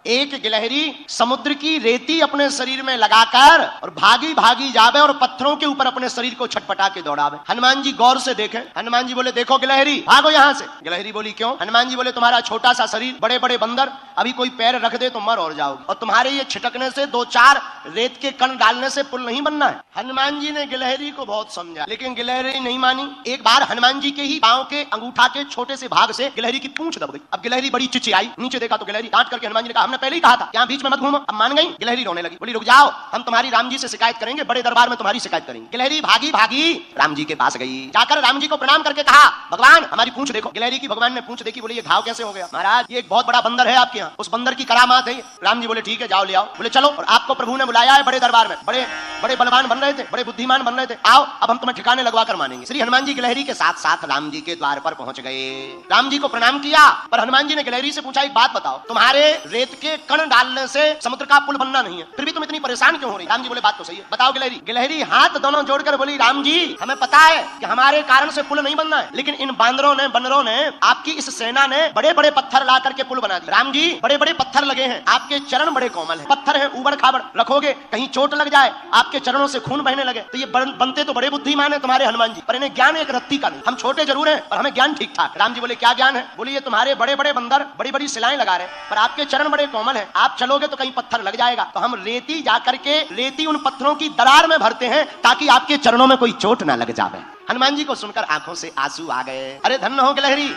एक गिलहरी समुद्र की रेती अपने शरीर में लगाकर और भागी भागी जावे और पत्थरों के ऊपर अपने शरीर को छटपटा के दौड़ावे। हनुमान जी गौर से देखें। हनुमान जी बोले देखो गिलहरी भागो यहाँ से। गिलहरी बोली क्यों? हनुमान जी बोले तुम्हारा छोटा सा शरीर, बड़े बड़े बंदर, अभी कोई पैर रख दे तो मर और जाओगे, और तुम्हारे ये छिटकने से दो चार रेत के कण डालने से पुल नहीं बनना है। हनुमान जी ने गिलहरी को बहुत समझा, लेकिन गिलहरी नहीं मानी। एक बार हनुमान जी के ही पांव के अंगूठा के छोटे से भाग से गिलहरी की पूंछ दब गई। अब गिलहरी बड़ी चिचियाई, नीचे देखा तो गिलहरी डांट करके हनुमान जी ने कहा हमने पहले ही कहा था यहाँ बीच में मत घूमो। अब मान गई। गिलहरी रोने लगी, बोली रुक जाओ, हम तुम्हारी राम जी से शिकायत करेंगे, बड़े दरबार में तुम्हारी शिकायत करेंगे। गिलहरी भागी भागी राम जी के पास गई, जाकर राम जी को प्रणाम करके कहा भगवान हमारी पूंछ देखो। गिलहरी की भगवान ने पूंछ देखी, बोले ये घाव कैसे हो गया? महाराज ये एक बहुत बड़ा बंदर है आपके यहाँ, उस बंदर की करामात है। राम जी बोले ठीक है जाओ ले आओ। बोले चलो, और आपको प्रभु ने बुलाया है बड़े दरबार में, बड़े बड़े बलवान बन रहे थे, बड़े बुद्धिमान बन रहे थे, आओ अब हम तुम्हें ठिकाने लगवा कर मानेंगे। श्री हनुमान जी गिलहरी के साथ साथ राम जी के द्वार पर पहुंच गए। राम जी को प्रणाम किया, पर हनुमान जी ने गिलहरी से पूछा एक बात बताओ, तुम्हारे रेत के कण डालने से समुद्र का पुल बनना नहीं है, फिर भी तुम इतनी परेशान क्यों हो रही? राम जी बोले बात तो सही है, बताओ गिलहरी। गिलहरी हाथ दोनों जोड़कर बोली राम जी हमें पता है कि हमारे कारण से पुल नहीं बनना है, लेकिन इन बांदरों ने बंदरों ने आपकी इस सेना ने बड़े बड़े पत्थर ला करके पुल बना दिया। राम जी बड़े बड़े पत्थर लगे हैं, आपके चरण बड़े कोमल हैं, पत्थर है उबड़ खाबड़, रखोगे कहीं चोट लग जाए, आपके चरणों से खून बहने लगे, तो ये बनते तो बड़े बुद्धिमान है तुम्हारे हनुमान जी, पर इन्हें ज्ञान एक रत्ती का नहीं। हम छोटे जरूर हैं पर हमें ज्ञान ठीक ठाक। राम जी बोले क्या ज्ञान है? बोले ये तुम्हारे बड़े बड़े बंदर बड़ी बड़ी सिलाएं लगा रहे हैं, पर आपके चरण बड़े कोमल हैं, आप चलोगे तो कहीं पत्थर लग जाएगा, तो हम रेती जाकर के रेती उन पत्थरों की दरार में भरते हैं ताकि आपके चरणों में कोई चोट ना लग जाए। हनुमान जी को सुनकर आंखों से आंसू आ गए। अरे धन्य हो गिलहरी,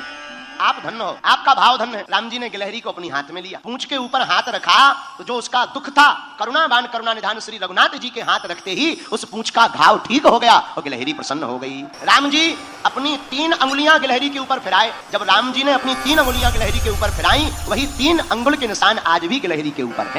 आप धन्य हो, आपका भाव धन्य है। राम जी ने गिलहरी को अपनी हाथ में लिया, पूंछ के ऊपर हाथ रखा तो जो उसका दुख था, करुणावान करुणा निधान श्री रघुनाथ जी के हाथ रखते ही उस पूंछ का घाव ठीक हो गया और गिलहरी प्रसन्न हो गई। राम जी अपनी 3 अंगुलियां गिलहरी के ऊपर फिराए। जब राम जी ने अपनी 3 अंगुलियां गिलहरी के ऊपर फिराई, वही 3 अंगुल के निशान आज भी गिलहरी के ऊपर है।